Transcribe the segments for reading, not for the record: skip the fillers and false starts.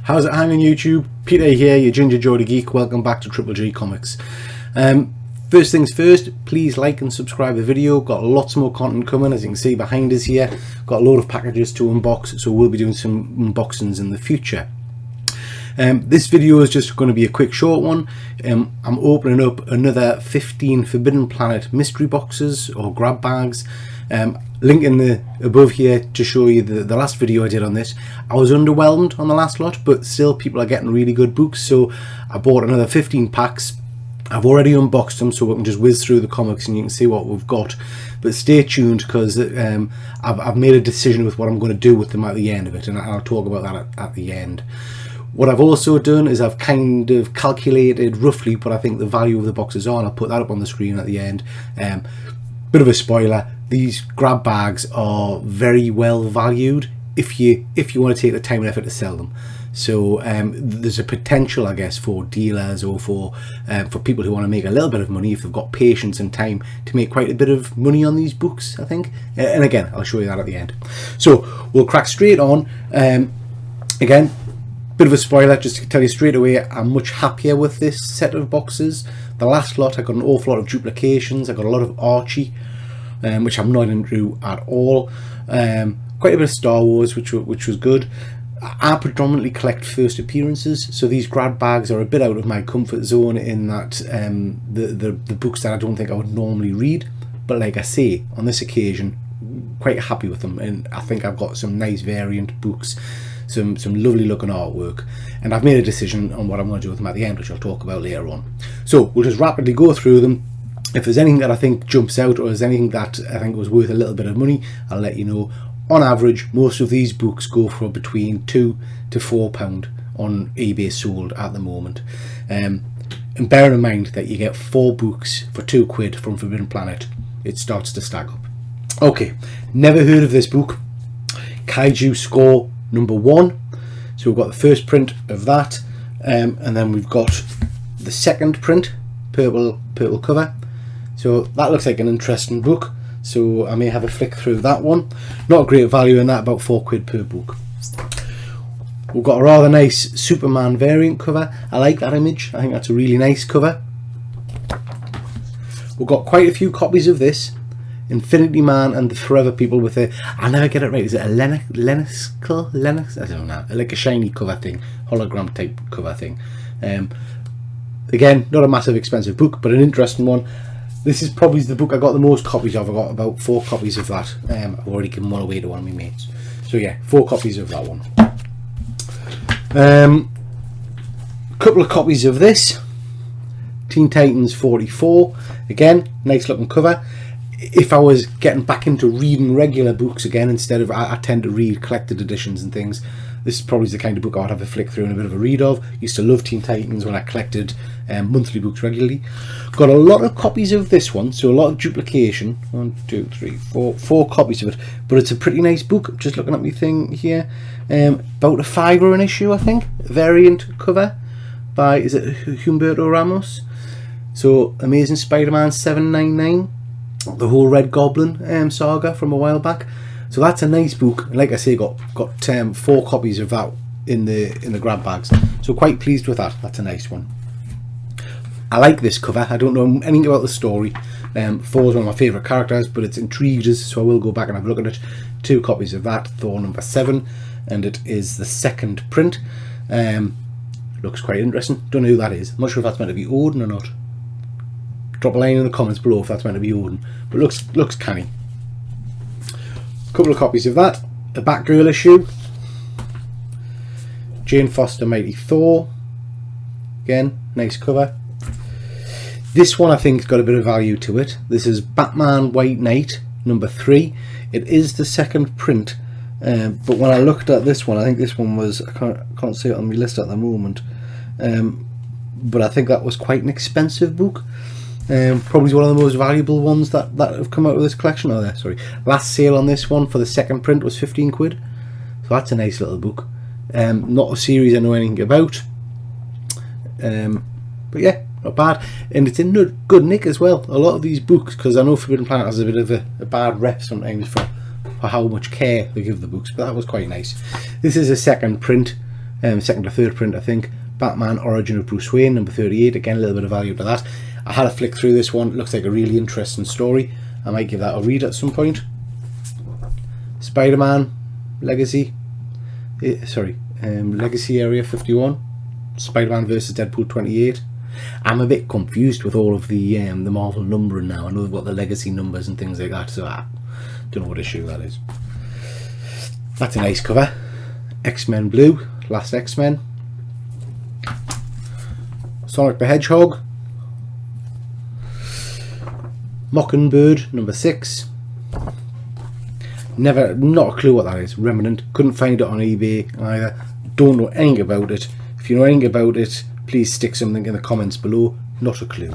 How's it hanging, YouTube? Peter here, your Ginger Jody Geek. Welcome back to Triple G Comics. First things first, please like and subscribe the video. Got lots more content coming, as you can see behind us here. Got a load of packages to unbox, so we'll be doing some unboxings in the future. This video is just going to be a quick short one. I'm opening up another 15 Forbidden Planet mystery boxes or grab bags. Link in the above here to show you the last video I did on this. I was underwhelmed on the last lot, but still people are getting really good books, so I bought another 15 packs. I've already unboxed them, so we can just whiz through the comics and you can see what we've got. But stay tuned, because I've made a decision with what I'm going to do with them at the end of it, and I'll talk about that at the end. What I've also done is I've kind of calculated roughly what I think the value of the boxes are, and I'll put that up on the screen at the end. Bit of a spoiler, these grab bags are very well valued if you want to take the time and effort to sell them. So there's a potential, I guess, for dealers or for people who want to make a little bit of money if they've got patience and time to make quite a bit of money on these books, I think. And again, I'll show you that at the end. So we'll crack straight on. Again, bit of a spoiler, just to tell you straight away, I'm much happier with this set of boxes. The last lot, I got an awful lot of duplications. I got a lot of Archie, which I'm not into at all. Quite a bit of Star Wars, which was good. I predominantly collect first appearances, so these grab bags are a bit out of my comfort zone in that the books that I don't think I would normally read. But like I say, on this occasion, quite happy with them, and I think I've got some nice variant books. Some lovely looking artwork, and I've made a decision on what I'm going to do with them at the end, which I'll talk about later on. So we'll just rapidly go through them. If there's anything that I think jumps out, or there's anything that I think was worth a little bit of money, I'll let you know. On average, most of these books go for between £2 to £4 on eBay sold at the moment. And bear in mind that you get 4 books for £2 from Forbidden Planet. It starts to stack up. Okay, never heard of this book. Kaiju Score #1. So we've got the first print of that, and then we've got the second print, purple cover. So that looks like an interesting book, so I may have a flick through that one. Not a great value in that, about £4 per book. We've got a rather nice Superman variant cover. I like that image. I think that's a really nice cover. We've got quite a few copies of this. Infinity Man and the Forever People with a, I never get it right, is it a Lennox? I don't know, like a shiny cover thing, hologram type cover thing. Again, not a massive expensive book, but an interesting one. This is probably the book I got the most copies of. I got about 4 copies of that. I've already given one away to one of my mates. So yeah, 4 copies of that one. Couple of copies of this, Teen Titans 44. Again, nice looking cover. If I was getting back into reading regular books again, instead of, I tend to read collected editions and things, this is probably the kind of book I would have a flick through and a bit of a read of. Used to love Teen Titans when I collected monthly books regularly. Got a lot of copies of this one, so a lot of duplication. 1, 2, 3, 4 copies of it, but it's a pretty nice book. Just looking at my thing here, about £5 an issue, I think. Variant cover by, is it Humberto Ramos? So Amazing Spider-Man 799. The whole Red Goblin saga from a while back. So that's a nice book. Like I say, got 4 copies of that in the grab bags. So quite pleased with that. That's a nice one. I like this cover. I don't know anything about the story. Thor's one of my favourite characters, but it's intrigued us, so I will go back and have a look at it. 2 copies of that, Thor #7, and it is the second print. Looks quite interesting. Don't know who that is. I'm not sure if that's meant to be Odin or not. Drop a line in the comments below if that's meant to be Odin, but looks canny. Couple of copies of that. A Batgirl issue. Jane Foster Mighty Thor. Again, nice cover. This one I think has got a bit of value to it. This is Batman White Knight #3. It is the second print, but when I looked at this one, I think this one was, I can't see it on my list at the moment, but I think that was quite an expensive book. Probably one of the most valuable ones that have come out of this collection. Oh, there, sorry. Last sale on this one for the second print was £15. So that's a nice little book. Not a series I know anything about. But yeah, not bad. And it's in good nick as well. A lot of these books, because I know Forbidden Planet has a bit of a bad rep sometimes for how much care they give the books, but that was quite nice. This is a second print. second to third print I think. Batman Origin of Bruce Wayne, number 38, again a little bit of value to that. I had a flick through this one, it looks like a really interesting story. I might give that a read at some point. Spider-Man Legacy, Legacy Area 51, Spider-Man versus Deadpool 28. I'm a bit confused with all of the Marvel numbering now. I know they've got the legacy numbers and things like that, so I don't know what issue that is. That's a nice cover. X-Men Blue, Last X-Men. Sonic the Hedgehog. Mockingbird, number 6. Not a clue what that is. Remnant, couldn't find it on eBay either. Don't know anything about it. If you know anything about it, please stick something in the comments below. Not a clue.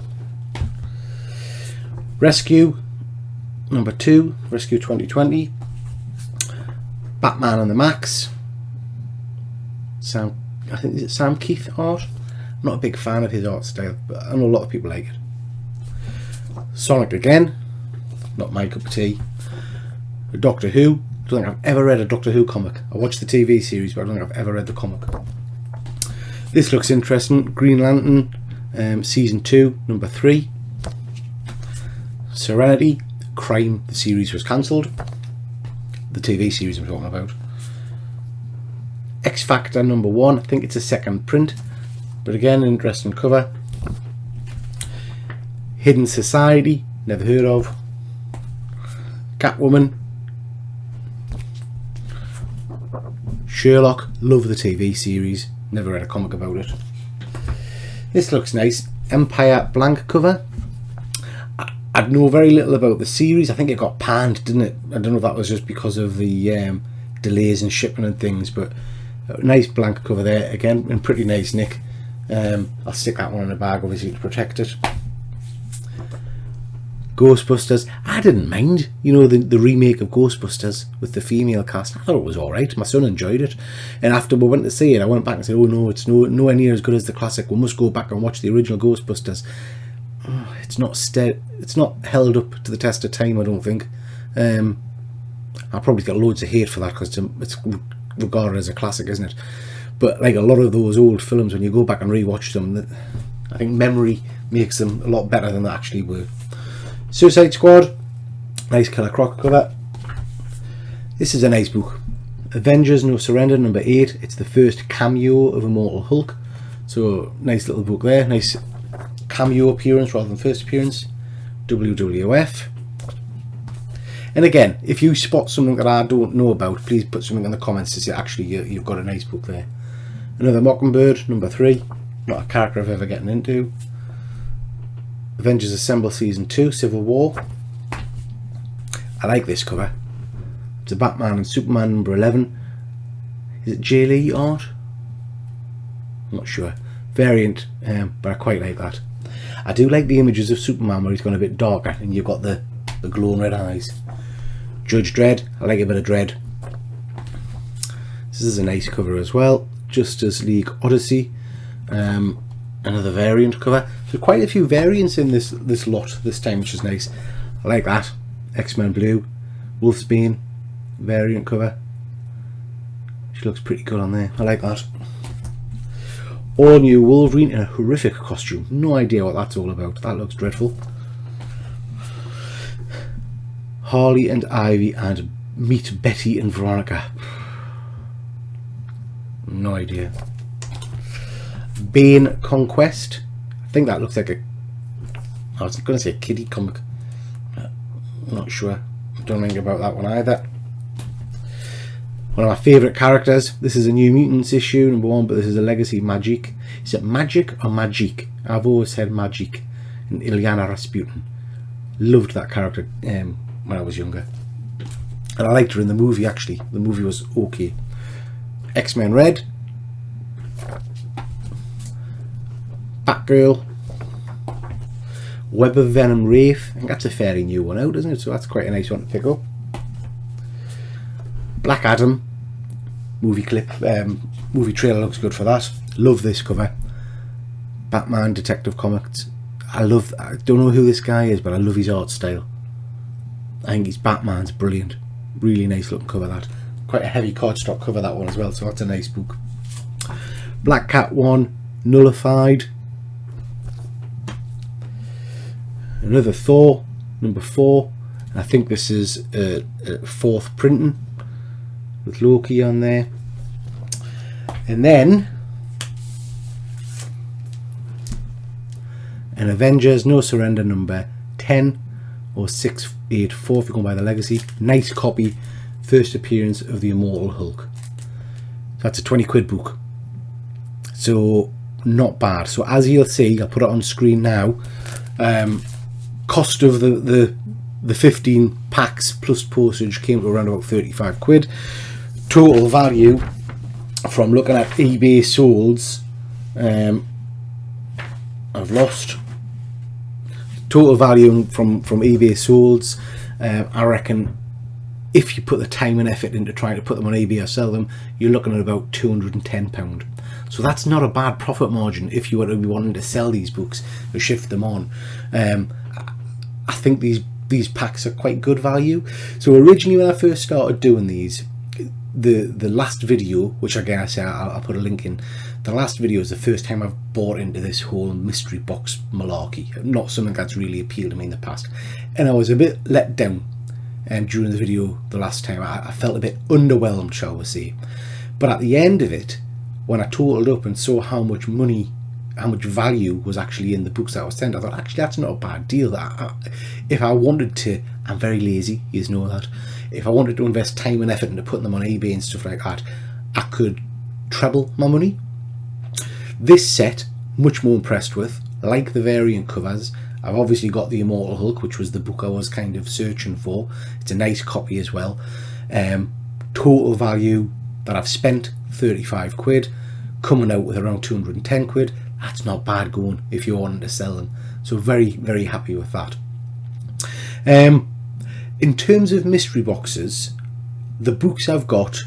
Rescue, number 2. Rescue 2020. Batman and the Max. I think is it Sam Keith art? I'm not a big fan of his art style, but I know a lot of people like it. Sonic again, not my cup of tea. Doctor Who, don't think I've ever read a Doctor Who comic. I watched the TV series, but I don't think I've ever read the comic. This looks interesting. Green Lantern, season 2, number 3. Serenity, Crime, the series was cancelled. The TV series I'm talking about. X Factor number 1, I think it's a second print, but again, an interesting cover. Hidden Society, never heard of. Catwoman. Sherlock, love the TV series, never read a comic about it. This looks nice. Empire blank cover. I know very little about the series. I think it got panned, didn't it? I don't know if that was just because of the delays in shipping and things, but a nice blank cover there, again in pretty nice nick. I'll stick that one in a bag obviously to protect it. Ghostbusters, I didn't mind, you know, the remake of Ghostbusters with the female cast. I thought it was alright, my son enjoyed it, and after we went to see it I went back and said, oh no, it's nowhere near as good as the classic, we must go back and watch the original Ghostbusters. It's not held up to the test of time, I don't think. I'll probably get loads of hate for that because it's regarded as a classic, isn't it? But like a lot of those old films, when you go back and rewatch them, I think memory makes them a lot better than they actually were. Suicide Squad, nice Killer Croc cover. This is a nice book. Avengers No Surrender, number 8. It's the first cameo of Immortal Hulk. So nice little book there. Nice cameo appearance rather than first appearance. WWF. And again, if you spot something that I don't know about, please put something in the comments to say actually you've got a nice book there. Another Mockingbird, number 3. Not a character I've ever gotten into. Avengers Assemble Season 2, Civil War. I like this cover. It's a Batman and Superman number 11. Is it J. Lee art? I'm not sure. Variant, but I quite like that. I do like the images of Superman where he's gone a bit darker and you've got the glowing red eyes. Judge Dredd, I like a bit of Dredd. This is a nice cover as well. Justice League Odyssey. Another variant cover. So quite a few variants in this lot this time, which is nice. I like that. X-Men Blue, Wolfsbane variant cover. She looks pretty good on there. I like that. All new Wolverine in a horrific costume. No idea what that's all about. That looks dreadful. Harley and Ivy and Meet Betty and Veronica. No idea. Bane Conquest. I think that looks like I was going to say a kiddie comic. I'm not sure. Don't think about that one either. One of my favourite characters. This is a New Mutants issue, number 1, but this is a Legacy Magic. Is it Magic or Magic? I've always said Magic. And Ilyana Rasputin. Loved that character when I was younger. And I liked her in the movie actually. The movie was okay. X-Men Red. Batgirl. Web of Venom Wraith. I think that's a fairly new one out, isn't it? So that's quite a nice one to pick up. Black Adam. Movie clip. Movie trailer looks good for that. Love this cover. Batman Detective Comics. I don't know who this guy is, but I love his art style. I think his Batman's brilliant. Really nice looking cover that. Quite a heavy cardstock cover that one as well, so that's a nice book. Black Cat one, nullified. Another Thor, number 4. I think this is a 4th printing with Loki on there. And then an Avengers No Surrender number 10 or 684 if you're going by the legacy. Nice copy, first appearance of the Immortal Hulk. That's a 20 quid book, so not bad. So as you'll see, I'll put it on screen now. Cost of the 15 packs plus postage came to around about 35 quid. Total value from looking at eBay solds, I've lost. Total value from eBay solds, I reckon if you put the time and effort into trying to put them on eBay or sell them, you're looking at about £210. So that's not a bad profit margin if you were to be wanting to sell these books or shift them on. I think these packs are quite good value. So originally when I first started doing these, the last video, which again I say I'll put a link in, the last video is the first time I've bought into this whole mystery box malarkey. Not something that's really appealed to me in the past, and I was a bit let down during the video the last time. I felt a bit underwhelmed, shall we say. But at the end of it, when I totaled up and saw how much money, how much value was actually in the books that I was sent, I thought actually that's not a bad deal. If I wanted to, I'm very lazy, you know that. If I wanted to invest time and effort into putting them on eBay and stuff like that, I could treble my money. This set, much more impressed with. Like the variant covers. I've obviously got the Immortal Hulk, which was the book I was kind of searching for. It's a nice copy as well. Total value that I've spent, 35 quid. Coming out with around 210 quid. That's not bad going if you're wanting to sell them. So very, very happy with that. In terms of mystery boxes, the books I've got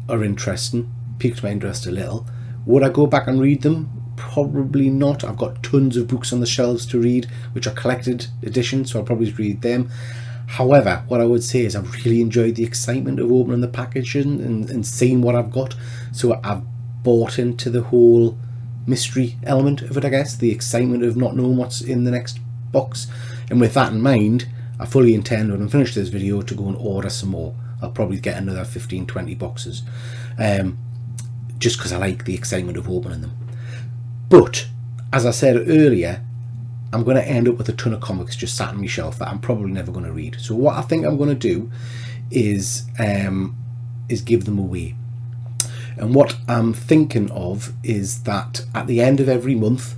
are interesting, piqued my interest a little. Would I go back and read them? Probably not. I've got tons of books on the shelves to read, which are collected editions, so I'll probably read them. However, what I would say is I've really enjoyed the excitement of opening the packaging and seeing what I've got. So I've bought into the whole mystery element of it, I guess, the excitement of not knowing what's in the next box. And with that in mind, I fully intend when I finish this video to go and order some more. I'll probably get another 15-20 boxes, just because I like the excitement of opening them. But as I said earlier, I'm going to end up with a ton of comics just sat on my shelf that I'm probably never going to read. So what I think I'm going to do is give them away. And what I'm thinking of is that at the end of every month,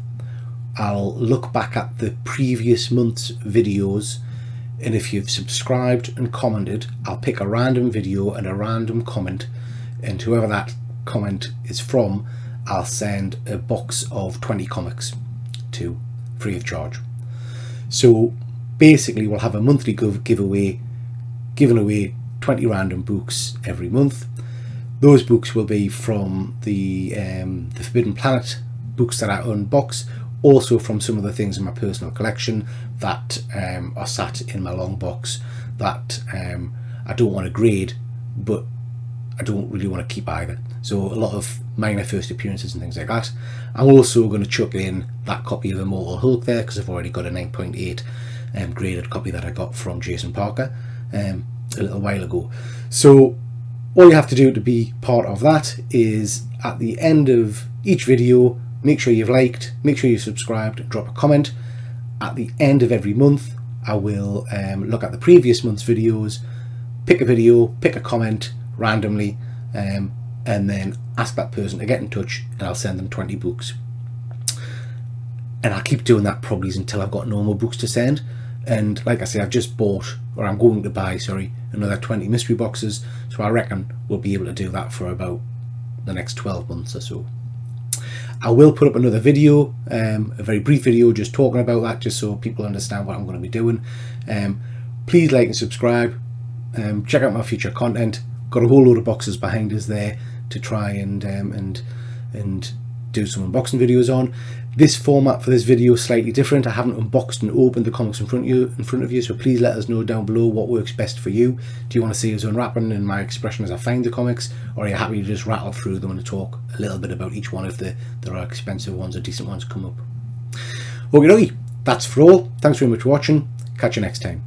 I'll look back at the previous month's videos, and if you've subscribed and commented, I'll pick a random video and a random comment, and whoever that comment is from, I'll send a box of 20 comics to, free of charge. So basically we'll have a monthly giveaway, giving away 20 random books every month. Those books will be from the Forbidden Planet books that I unbox, also from some of the things in my personal collection that are sat in my long box that I don't want to grade, but I don't really want to keep either. So a lot of minor first appearances and things like that. I'm also going to chuck in that copy of Immortal Hulk there, because I've already got a 9.8 graded copy that I got from Jason Parker a little while ago. So all you have to do to be part of that is at the end of each video, make sure you've liked, make sure you've subscribed, and drop a comment. At the end of every month, I will look at the previous month's videos, pick a video, pick a comment randomly, and then ask that person to get in touch, and I'll send them 20 books. And I'll keep doing that probably until I've got no more books to send. And like I say, I've just bought, or I'm going to buy, sorry, another 20 mystery boxes. So I reckon we'll be able to do that for about the next 12 months or so. I will put up another video, a very brief video just talking about that, just so people understand what I'm going to be doing. Please like and subscribe. Check out my future content. Got a whole load of boxes behind us there to try and do some unboxing videos on. This format for this video is slightly different. I haven't unboxed and opened the comics in front of you, so please let us know down below what works best for you. Do you want to see us unwrapping and my expression as I find the comics, or are you happy to just rattle through them and talk a little bit about each one if there are expensive ones or decent ones come up? Okie dokie, that's for all. Thanks very much for watching. Catch you next time.